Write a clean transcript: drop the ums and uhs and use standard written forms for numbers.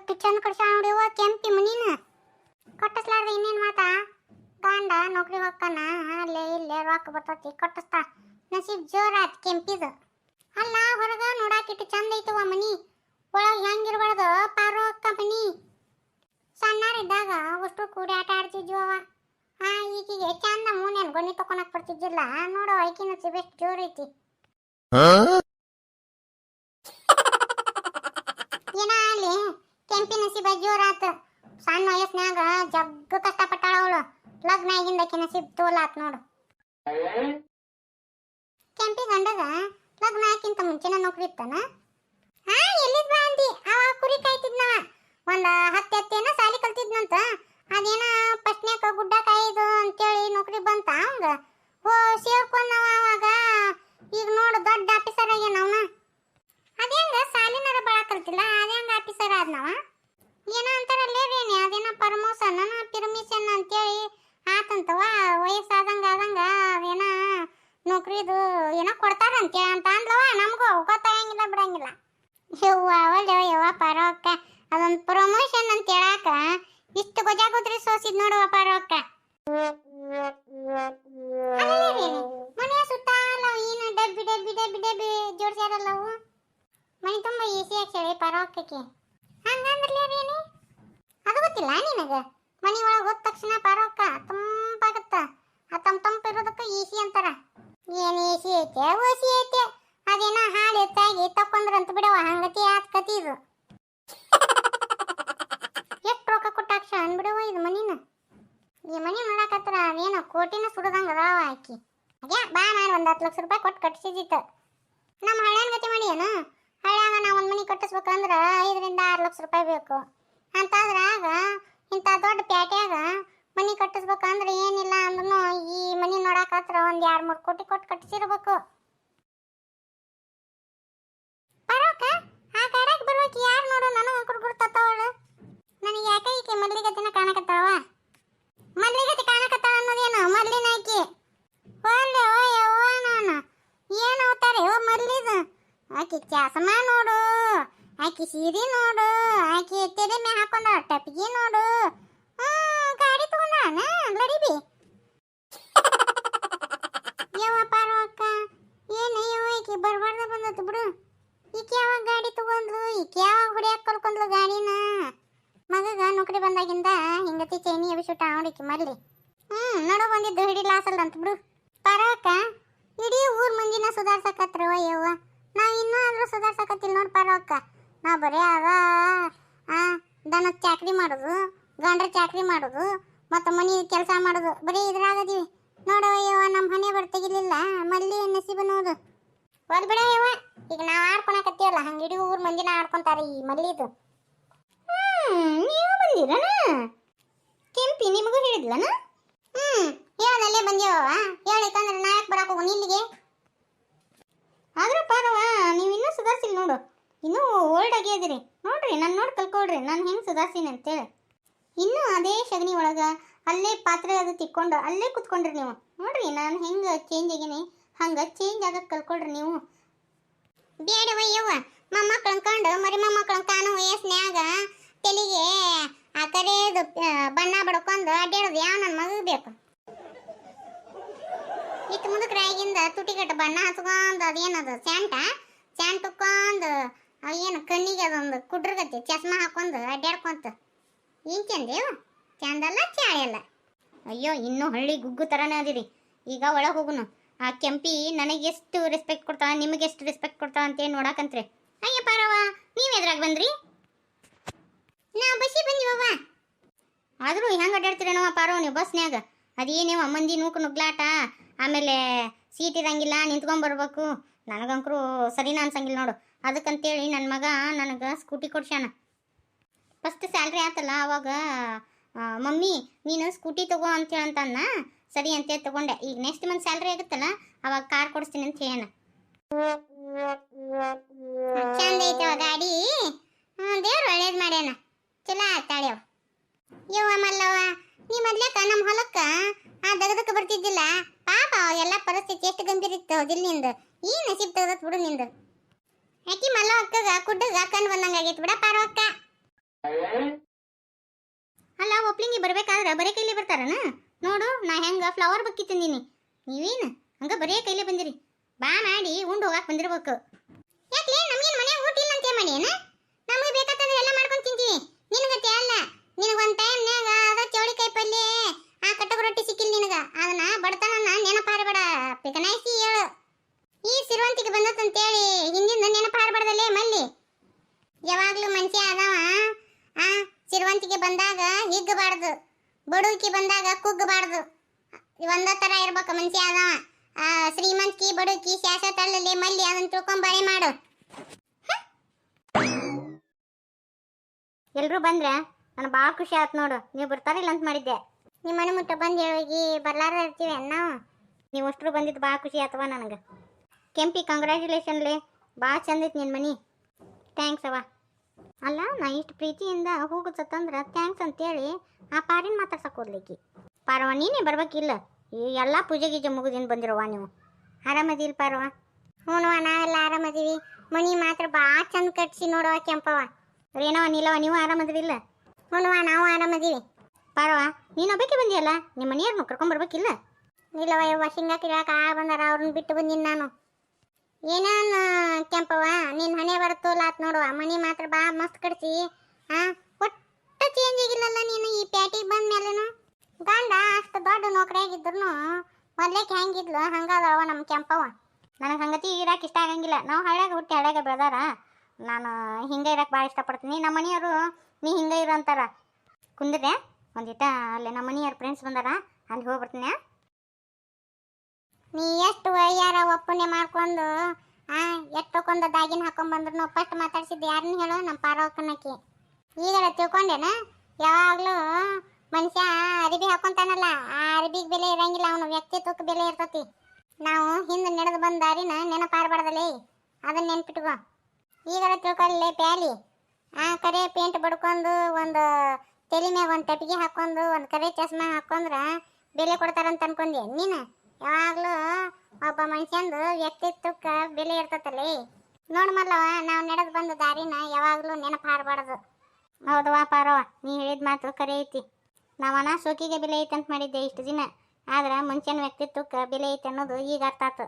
ಎಷ್ಟು ಚಂದ ಕಟ್ಸಾಳ ನೋಡಿವ ಕೆಂಪಿ ಮನಿನ. ಕಟ್ಟಿಸ್ಲಾರ್ದ ಇನ್ನೇನು ಮಾತಾ, ಗಂಡ ನೌಕರಿ ಹೋಗ್ತಾನ, ಅಲ್ಲೇ ಇಲ್ಲೇ ರೊಕ್ಕ ಬರ್ತತಿ ಕಟ್ಟಿಸ್ತಾ. ನಸೀಬ್ ಜೋರಾತ್ ಕೆಂಪಿದು. ಅಲ್ಲ ಹೊರಗ ನೋಡಾಕಿಟ್ಟು ಚಂದ ಐತವ ಮನಿ, ಒಳಗೆ ಹೆಂಗಿರ್ಬಾರ್ದು ಪಾರೋ ಅಕ್ಕ ಮನಿ. ಸಣ್ಣರಿದ್ದಾಗ ಅಷ್ಟು ಕೂಡಿ ಆಟ ಆಡ್ತಿದ್ವವ. ಈಗೀಗೆ ಚಂದ ಮೂನೇನು ಗೊಣ್ಣಿ ತಕೊಳಕ್ ಬರ್ತಿದ್ದಿಲ್ಲ ನೋಡೋ. ಐಕಿ ನಸೀಬ್ ಎಷ್ಟು ಜೋರ್ ಐತಿ. ಏನ ಅಲ್ಲಿ ಕೆಂಪಿ ನಸೀಬ ಜೋರಾತ. ಸಣ್ಣ ವಯಸ್ಸಿನಾಗ ಜಗ್ಗ ಕಷ್ಟಪಟ್ಟಾಳ ಅವಳು. ಲಗ್ನ ಆಗಿಂದ ಆಕಿ ನಸೀಬ್ ತೋಲಾತ್ ನೋಡು. ಕೆಂಪಿ ಗಂಡಗ ಲಗ್ನ ಆಕಿಂತ ಮುಂಚೆನ ನೌಕರಿ ಇತ್ತಾನ. ಎಲ್ಲಿದ್ ಬಾ ಅಂದಿ? ಅವ ಕುರಿ ಕಾಯ್ತಿದ್ನವ. ಒಂದ 10 ಎತ್ತೇನ ಸಾಲಿ ಕಲ್ತಿದ್ನಂತ. ಅದೇನ ಪಸ್ನ್ಯಾಕ ಗುಡ್ಡ ಕಾಯ್ದು ಅಂತೇಳಿ ನೌಕರಿ ಬಂತ ಅವಂಗ. ಸೇರ್ಕೊಂಡವ ಅವಾಗ. ಈಗ ನೋಡು ದೊಡ್ಡ ಆಫೀಸರ್ ಆಗ್ಯಾನ ಅವನ. ಅದೇಂಗ ಸಾಲಿನಾರ ಬಾಳ ಕಲ್ತಿಲ್ಲ, ಅದೇಂಗ ಆಫೀಸರ್ ಆದ್ನವ. ಏನೋ ಅಂತಾರಲ್ಲೇ ರೇಣಿ, ಅದೇನೋ ಪರ್ಮೋಷನ್ ಪಿರ್ಮಿಷನ್ ಅಂತೇಳಿ ಆತಂತವ. ವಯಸ್ಸಾದಂಗ ಆದಂಗ ಅದೇನ ನೌಕರಿದು ಏನೋ ಕೊಡ್ತಾರಂತೆ ಅಂತ ಅಂದ್ಲವ. ನಮಗೂ ಗೊತ್ತಾಗಂಗಿಲ್ಲ ಬಿಡಂಗಿಲ್ಲ. ಯವ್ವ ಅವಲ್ಲ ಯವ್ವ ಪರವಕ್ಕ, ಅದೊಂದು ಪ್ರಮೋಷನ್ ಅಂತ ಹೇಳಾಕ ಇಷ್ಟು ಗೊಜಾಗೋದ್ರಿ ಸೋಸಿದ್ ನೋಡುವ ಪರವಕ್ಕ. ಮನೆಯ ಸುತ್ತ ಏನು ಡಬ್ಬಿ ಡಬ್ಬಿ ಡಬ್ಬಿ ಡಬ್ಬಿ ಜೋಡ್ಸ್ಯಾರಲ್ಲವು. ಮನೆ ತುಂಬ ಎಸಿ ಹಾಕ್ಸೇಳಿ ಪರವಕ್ಕಕ್ಕೆ. ಹಂಗಂದ್ರಲೇ ರೇಣಿ, ಅದು ಗೊತ್ತಿಲ್ಲ ನಿನಗ? ಮನೆ ಒಳಗೆ ಹೋದ ತಕ್ಷಣ ಪರವಕ್ಕ ತಂಪಾಗತ್ತ. ಆ ತಂಪಿರೋದಕ್ಕೆ ಎಸಿ ಅಂತಾರ. ಏನು ಎಸಿ ಐತೆ ಓಸಿ ಐತೆ, ಅದೇನ ಹಾಲು ಎತ್ತಾಗಿ ತಕೊಂಡ್ರಂತ ಬಿಡವ. ಹಂಗತಿ ಆತ್ ಕತಿ ಇದು. ಎಷ್ಟು ರೊಕ್ಕ ಕೊಟ್ಟಾಕ್ಷ ಅನ್ಬಿಡವ ಇದು ಮನಿನ. ಈ ಮನಿ ನೋಡಾಕತ್ರ ಅದೇನೋ ಕೋಟಿನ ಸುಡದಂಗ ಅದಾವ ಆಕಿ. ಅದ್ಯಾ ಬಾ ನಾನು ಒಂದು 10 ಲಕ್ಷ ರೂಪಾಯಿ ಕೊಟ್ಟು ಕಟ್ಸಿದ್ದಿತ್ತು. ನಮ್ಮ ಹಳ್ಳ್ಯಾನ ಗತಿ ಮಾಡಿ ಏನು? ಹಳ್ಳ್ಯಾಗ ನಾವು ಒಂದು ಮನಿ ಕಟ್ಟಿಸ್ಬೇಕಂದ್ರೆ 5 ರಿಂದ 6 ಲಕ್ಷ ರೂಪಾಯಿ ಬೇಕು. ಅಂತಾದ್ರಾಗ ಇಂಥ ದೊಡ್ಡ ಪ್ಯಾಟ್ಯಾಗ ಮನಿ ಕಟ್ಟಿಸ್ಬೇಕಂದ್ರೆ ಏನಿಲ್ಲ ಅಂದ್ರೂ ಈ ಮನಿ ನೋಡಾಕತ್ರ ಒಂದು 2-3 ಕೋಟಿ ಕೊಟ್ಟು ಕಟ್ಟಿಸಿರ್ಬೇಕು. ಪರವಕ್ಕ ಆ ಗಾಡ್ಯಾಗ ಬರ್ಬೇಕು ಯಾರು ನೋಡು, ನನಗೆ ಗುರ್ತಾವಳು. ನನಗೆ ಯಾಕೆ ಈಕೆ ಮಲ್ಲಿಗತಿನ ಕಾಣಕತ್ತಾವ. ಮಲ್ಲಿಗತಿ ಕಾಣಕತ್ತಾವ ಅನ್ನೋದೇನು ಮಲ್ಲಿನ ಆಕಿ. ಒಲ್ಲೆ ಓ ಯವ್ವ ನಾನು ಏನು ಅವತಾರೆ ಓ ಮಲ್ಲಿದು. ಆಕಿ ಚಾಸಮ ನೋಡು, ಆಕಿ ಸೀರೆ ನೋಡು, ಆಕಿ ತೆರೆ ಮೇ ಹಾಕೊಂಡ ಟಪ್ಪಿಗೆ ನೋಡು. ಗಾಡಿ ತಗೊಂಡಾನ ಲಡಿಬಿ. ಯವ್ವ ಪಾರವಕ್ಕ ಏನು ಯವ್ವ ಈಕಿ ಬರ್ಬಾರ್ದ ಬಂದತ್ತು ಬಿಡು. ಈಕೆ ಯಾವಾಗ ಗಾಡಿ ತಗೊಂಡ್ಲು, ಈಕೆ ಯಾವಾಗ ಹೊಡಿಯಾಕ ಕಲ್ಕೊಂಡ್ಲು ಗಾಡಿನ. ಮಗಗ ನೌಕರಿ ಬಂದಾಗಿಂದ ಹಿಂಗತಿ ಚೈನಿ ಎಬಿಸುಟ್ಟ ಅವಡಿಕಿ ಮರ್ಲಿ. ನೋಡೋ ಬಂದಿದ್ದು ಹಿಡಿ ಲಾಸ್ ಅಲ್ಲ ಅಂತ ಬಿಡು. ಪಾರವಕ್ಕ ಇಡೀ ಊರ್ ಮಂದಿನ ಸುಧಾರ್ಸಕತ್ರವ ಯವ್ವ. ನಾವು ಇನ್ನೂ ಆದ್ರೂ ಸುಧಾರ್ಸಕತ್ತಿಲ್ಲ ನೋಡಿ ಪಾರವಕ್ಕ. ನಾವು ಬರೀ ಆಗ ದನದ ಚಾಕ್ರಿ ಮಾಡೋದು, ಗಂಡ್ರ ಚಾಕ್ರಿ ಮಾಡೋದು, ಮತ್ತು ಮನೆ ಕೆಲಸ ಮಾಡೋದು, ಬರೀ ಇದ್ರಾಗದೀವಿ ನೋಡವ ಯವ್ವ. ನಮ್ಮ ಹಣೆ ಬರ್ತೆಗಿಲಿಲ್ಲ ಮಲ್ಲಿ ನಸೀಬ ನೋದು. ಒದ್ ಬಿಡ ಯವ್ವ, ಈಗ ನಾವು ಆಡ್ಕೊಳಕತ್ತೀವಲ್ಲ ಹಂಗೆ ಇಡೀ ಊರ್ ಮಂದಿನ ಆಡ್ಕೊಂತಾರೆ ಈ ಮಲ್ಲಿದು. ನೀವು ಬಂದಿರನ? ಕೆಂಪಿ ನಿಮಗೂ ಹೇಳಿದ್ಲನ? ಹೇಳದಲ್ಲೇ ಬಂದೇವವ. ಹೇಳಿಕಂದ್ರೆ ನಾ ಯಾಕೆ ಬರಕ್ ಹೋಗೋಣ ಇಲ್ಲಿಗೆ? ಆದ್ರೂ ಪಾರವ ನೀವು ಇನ್ನೂ ಸುಧಾರಿಸಿಲ್ಲ ನೋಡು. ಇನ್ನೂ ಓಲ್ಡ್ ಆಗಿದ್ದೀರಿ ನೋಡ್ರಿ. ನಾನು ನೋಡಿ ಕಲ್ಕೊಳ್ರಿ ನಾನು ಹೆಂಗೆ ಸುಧಾರಿಸಿನಿ ಅಂತೇಳಿ. ಇನ್ನೂ ಅದೇ ಸಗಣಿ ಒಳಗೆ ಅಲ್ಲೇ ಪಾತ್ರೆ ಅದು ತಿಕ್ಕೊಂಡು ಅಲ್ಲೇ ಕುತ್ಕೊಂಡ್ರಿ ನೀವು ನೋಡ್ರಿ. ನಾನು ಹೆಂಗೆ ಚೇಂಜ್ ಆಗೀನಿ ಹಂಗೆ ಚೇಂಜ್ ಆಗಕ್ಕೆ ಕಲ್ಕೊಳ್ರಿ ನೀವು. ಬೇಡವಯ್ಯವ್ವ, ಮೊಮ್ಮಕ್ಕಳನ್ನ ಕಂಡು ಮರಿ ಮೊಮ್ಮಕ್ಕಳನ್ನ ಕಾಣೋ ವಯಸ್ಸಿನ್ಯಾಗ ತೆಲಿಗೆ ಆ ಕರೆದು ಬಣ್ಣ ಬಡ್ಕೊಂಡು ಅಡ್ಡಾಡೋದು ಯಾವ ನನ್ನ ಮಗಗೆ ಬೇಕು? ಇಟ್ಟು ಮುದುಕರಾಗಿಂದ ತುಟಿಗಟ್ಟ ಬಣ್ಣ ಹಚ್ಕೊಂಡು ಅದೇನದು ಸ್ಯಾಂಟ್ ಉಕ್ಕೊಂಡು ಏನು ಕಣ್ಣಿಗೆ ಅದೊಂದು ಕುಡ್ರಗತ್ತೆ ಚಸ್ಮಾ ಹಾಕೊಂಡು ಅಡ್ಡಾಡ್ಕೊಂತ ಏನು ಚಂದೇವ? ಚಂದಲ್ಲ ಚಾಯಲ್ಲ. ಅಯ್ಯೋ ಇನ್ನೂ ಹಳ್ಳಿ ಗುಗ್ಗು ಥರನೇ ಅದಿರಿ. ಈಗ ಒಳಗೆ ಹೋಗುನು. ಆ ಕೆಂಪಿ ನನಗೆಷ್ಟು ರೆಸ್ಪೆಕ್ಟ್ ಕೊಡ್ತಾಳ, ನಿಮಗೆಷ್ಟು ರೆಸ್ಪೆಕ್ಟ್ ಕೊಡ್ತಾಳ ಅಂತೇಳಿ ನೋಡಾಕಂತ್ರಿ. ಅಯ್ಯ ಪಾರವ್ವ ನೀವು ಎದ್ರಾಗ ಬಂದ್ರಿ? ನಾವು ಬಸ್ಸಿಗೆ ಬಂದಿವವ್ವ. ಆದರೂ ಹೆಂಗೆ ಅಡ್ಡಾಡ್ತೀರೇನವ ಪಾರವ್ವ ನೀವು ಬಸ್ನ್ಯಾಗ? ಅದೇನೇವ ಮಂದಿ ನೂಕು ನುಗ್ಲಾಟ, ಆಮೇಲೆ ಸೀಟ್ ಇರಂಗಿಲ್ಲ ನಿಂತ್ಕೊಂಡ್ಬರ್ಬೇಕು. ನನಗಂಕರು ಸರಿನಾ ಅನ್ಸಂಗಿಲ್ಲ ನೋಡು. ಅದಕ್ಕಂತೇಳಿ ನನ್ನ ಮಗ ನನಗೆ ಸ್ಕೂಟಿ ಕೊಡ್ಸ್ಯಾನ. ಫಸ್ಟ್ ಸ್ಯಾಲ್ರಿ ಆತಲ್ಲ ಆವಾಗ ಮಮ್ಮಿ ನೀನು ಸ್ಕೂಟಿ ತಗೋ ಅಂತೇಳಿ ಅಂತನ್ನ ಸರಿ ಅಂತೇಳಿ ತಗೊಂಡೆ. ಈಗ ನೆಕ್ಸ್ಟ್ ಮಂತ್ ಸ್ಯಾಲ್ರಿ ಆಗುತ್ತಲ್ಲ ಅವಾಗ ಕಾರ್ ಕೊಡಿಸ್ತೀನಿ ಅಂತ ಹೇಳೋಣ. ಚಂದ ಐತವ ಗಾಡಿ. ದೇವ್ರು ಒಳ್ಳೇದು ಮಾಡ್ಯಾನ. ಚಲೋ ಆತಾಳ್ಯವ. ಯವ್ವ ಮಲ್ಲವ್ವ ನೀ ಮೊದ್ಲೇಕ ನಮ್ಮ ಹೊಲಕ್ಕೆ ದಗದಕ್ಕೆ ಬರ್ತಿದ್ದಿಲ್ಲ ಪಾಪ. ಎಲ್ಲ ಪರಿಸ್ಥಿತಿ ಎಷ್ಟು ಗಂಭೀರ ಇತ್ತು ಹೌದಿಲ್ಲ ನಿಂದು. ಈ ನಸೀಬ್ ತೆಗ್ದತ್ ಬಿಡು ನಿಂದು. ಆಕಿ ಮಲ್ಲವ ಅಕ್ಕಗ ಕುಡ್ಡಗ ಕಣ್ಣು ಬಂದಂಗೆ ಆಗೈತೆ ಬಿಡ ಪಾರವಕ್ಕ. ಅಲ್ಲ ಒಪ್ಲಿಂಗಿ ಬರ್ಬೇಕಾದ್ರೆ ಬರೇ ಕೈಲಿ ಬರ್ತಾರನ? ನೋಡು ನಾ ಹೆಂಗ ಫ್ಲವರ್ ಬಕ್ಕಿ ತಂದೀನಿ, ನೀವೇನು ಹಂಗ ಬರೇ ಕೈಲಿ ಬಂದಿರಿ. ಬಾ ಮಾಡಿ ಉಂಡು ಹೋಗಾಕ್ ಬಂದಿರ್ಬೇಕು. ಯಾಕ್ಲೆ ನಮ್ಗೇನು ಮನೆ ಊಟ ಇಲ್ಲ ಅಂತ ಮಾಡಿ ಏನ? ನಮಗೆ ಬೇಕಾತಂದ್ರೆ ಎಲ್ಲ ಮಾಡ್ಕೊಂಡು ತಿಂತೀವಿ. ನಿನಗತ್ತೆ ಅಲ್ಲ, ನಿನಗೊಂದು ಟೈಮ್ನ್ಯಾಗ ಅದ ಚೌಳಿಕಾಯಿ ಪಲ್ಯ ಆ ಕಟ್ಟಗ ರೊಟ್ಟಿ ಸಿಕ್ಕಿಲ್ಲ ನಿನಗ, ಅದನ್ನ ಬಡತನ ನೆನಪಾರಬೇಡ, ಪಿಕನಾಯಿಸಿ ಹೇಳು. ಈ ಸಿರುವಂತಿಗೆ ಬಂದತ್ತಂತೇಳಿ ಹಿಂದಿಂದ ನೆನಪಾರಬಾರ್ದಲ್ಲೇ ಮಲ್ಲಿ. ಯಾವಾಗ್ಲೂ ಮನುಷ್ಯ ಅದಾವ ಆ ಸಿರುವಂತಿಗೆ ಬಂದಾಗ ಹಿಗ್ಗಬಾರ್ದು, ಬಡುಕಿ ಬಂದಾಗ ಕುಗ್ಗಬಾರ್ದು. ಒಂದ ತರ ಇರ್ಬೇಕು ಮನುಷ್ಯ ಅದಾವ. ಶ್ರೀಮಂತಿಕೆ ಬಡುಕಿ ಶಾಶ್ವತ ಅಲ್ಲಲ್ಲಿ ಮಲ್ಲಿ, ಅದನ್ನ ತಿಳ್ಕೊಂಡ್ ಬಳೆ ಮಾಡು. ಎಲ್ರು ಬಂದ್ರೆ ನಾನು ಭಾಳ ಖುಷಿ ಆಯ್ತು ನೋಡು. ನೀವು ಬರ್ತಾರಿಲ್ಲ ಅಂತ ಮಾಡಿದ್ದೆ. ನಿಮ್ಮ ಮನೆ ಮುಟ್ಟ ಬಂದು ಹೋಗಿ ಬರ್ಲಾರ ಇರ್ತೀವಿ ನಾವು. ನೀವು ಅಷ್ಟರು ಬಂದಿದ್ದು ಭಾಳ ಖುಷಿ ಆಯ್ತವ ನನಗೆ. ಕೆಂಪಿ ಕಂಗ್ರ್ಯಾಚುಲೇಷನ್ಲೆ, ಭಾಳ ಚಂದ ಐತಿ ನಿನ್ನ ಮನೆ. ಥ್ಯಾಂಕ್ಸ್ ಅವ. ಅಲ್ಲ ನಾ ಇಷ್ಟು ಪ್ರೀತಿಯಿಂದ ಹೋಗುತ್ತಂದ್ರೆ ಥ್ಯಾಂಕ್ಸ್ ಅಂತೇಳಿ ಆ ಪಾರಿನ ಮಾತಾಡ್ಸಕ್ಕೆ ಹೋದ್ಲಿಕ್ಕಿ. ಪಾರವ ನೀನೇ ಬರ್ಬೇಕಿಲ್ಲ, ಈ ಎಲ್ಲ ಪೂಜೆ ಗೀಜೆ ಮುಗಿದಿನ ಬಂದಿರವ ನೀವು. ಆರಾಮದಿಲ್ಲ ಪಾರವ? ಹ್ಞೂ ನಾವೆಲ್ಲ ಆರಾಮದೀವಿ. ಮನಿ ಮಾತ್ರ ಭಾಳ ಚಂದ ಕಟ್ಸಿ ನೋಡವ ಕೆಂಪವ. ರೇನವ ನೀಲವ ನೀವು ಆರಾಮದಿರಿಲ್ಲ? ಹ್ಞೂ ನಾವು ಆರಾಮದೀವಿ. ಪಾರವ ನೀನೊಬ್ಬಕ್ಕೆ ಬಂದಿಯಲ್ಲ, ನಿಮ್ಮ ಮನೆಯವ್ರನ್ನ ಕರ್ಕೊಂಬರ್ಬೇಕಿಲ್ಲ? ಇಲ್ಲವ ಯವ್ವ, ಶೇಂಗಾಕ್ ಇರಾಕ ಬಂದಾರ, ಅವ್ರನ್ನ ಬಿಟ್ಟು ಬಂದೀನಿ ನಾನು. ಏನಾನ ಕೆಂಪವ ನಿನ್ನ ಹಣೆ ಬರತ್ತೋಲಾತ್ ನೋಡುವ. ಮನಿ ಮಾತ್ರ ಭಾಳ ಮಸ್ತ್ ಕಟ್ಸಿ. ಒಟ್ಟ ಚೇಂಜ್ ಆಗಿಲ್ಲಲ್ಲ ನೀನು ಈ ಪ್ಯಾಟಿಗೆ ಬಂದ ಮೇಲೇನು. ಗಂಡ ಅಷ್ಟು ದೊಡ್ಡ ನೌಕರಿಯಾಗಿದ್ರು ಮೊದ್ಲೇಕೆ ಹೆಂಗಿದ್ಲು ಹಂಗದವ ನಮ್ಮ ಕೆಂಪವ. ನನಗೆ ಹಂಗತಿ ಇರಾಕ ಇಷ್ಟ ಆಗಂಗಿಲ್ಲ. ನಾವು ಹಳ್ಯಾಗ ಹುಟ್ಟಿ ಹಳ್ಯಾಗ ಬೆಳೆದಾರ. ನಾನು ಹಿಂಗೆ ಇರಕ್ಕೆ ಭಾಳ ಇಷ್ಟಪಡ್ತೀನಿ. ನಮ್ಮ ಮನೆಯವರು ನೀ ಹಿಂಗೆ ಇರು ಅಂತಾರ. ಕುಂದ್ರೆ ಒಂದಿಟ ಅಲ್ಲೇ ನಮ್ಮ ಮನೆಯವ್ರ ಫ್ರೆಂಡ್ಸ್ ಬಂದಾರ, ಅಲ್ಲಿ ಹೋಗ್ಬರ್ತೀನಿ. ನೀ ಎಷ್ಟು ವಯ್ಯಾರ ಒಪ್ಪನೆ ಮಾಡ್ಕೊಂಡು ಎಷ್ಟೊಂದು ದಾಗಿನ ಹಾಕೊಂಡ್ ಬಂದ್ರು ಫಸ್ಟ್ ಮಾತಾಡ್ಸಿದ್ದು ಯಾರನ್ನ ಹೇಳು? ನಮ್ಮ ಪಾರವಕ್ಕನಕ್ಕೆ. ಈಗರ ತಿಳ್ಕೊಂಡೇನ? ಯಾವಾಗಲೂ ಮನುಷ್ಯ ಅರಿಬಿ ಹಾಕೊಂತಾನಲ್ಲ, ಆ ಅರಿಬಿಗೆ ಬೆಲೆ ಇರಂಗಿಲ್ಲ, ಅವನು ವ್ಯಕ್ತಿತ್ವಕ್ಕೆ ಬೆಲೆ ಇರ್ತತಿ. ನಾವು ಹಿಂದೆ ನಡೆದು ಬಂದ ದಾರಿನ ನೆನಪಾರಬಾರ್ದಲ್ಲೇ, ಅದನ್ನ ನೆನ್ಪಿಟ್ಕೋ. ಈಗರ ತಿಳ್ಕೊಳ್ಳಿ ಪ್ಯಾಲಿ. ಕರೆ ಪೇಂಟ್ ಬಡ್ಕೊಂಡು ಒಂದು ತಲೆ ಮ್ಯಾಗ ಒಂದು ಟಪಿಗೆ ಹಾಕೊಂಡು ಒಂದು ಕರೆ ಚಸ್ಮಾ ಹಾಕೊಂಡ್ರ ಬೆಲೆ ಕೊಡ್ತಾರಂತ ಅನ್ಕೊಂಡೆ ನೀನು? ಯಾವಾಗಲೂ ಒಬ್ಬ ಮನುಷ್ಯಂದು ವ್ಯಕ್ತಿತ್ವಕ್ಕೆ ಬೆಲೆ ಇರ್ತತಲ್ಲೇ. ನೋಡು ಮಲ್ಲವ, ನಾವು ನಡೆದು ಬಂದ ದಾರಿನ ಯಾವಾಗಲೂ ನೆನಪಾರಬಾರ್ದು. ಹೌದವಾ ಪಾರವ, ನೀ ಹೇಳಿದ ಮಾತು ಕರೆ ಐತಿ. ನಾವನ ಸೋಕಿಗೆ ಬೆಲೆ ಐತೆ ಅಂತ ಮಾಡಿದ್ದೆ ಇಷ್ಟು ದಿನ, ಆದ್ರೆ ಮನುಷ್ಯನ ವ್ಯಕ್ತಿತ್ವಕ್ಕೆ ಬೆಲೆ ಐತೆ ಅನ್ನೋದು ಈಗ ಅರ್ಥ ಆಯ್ತು.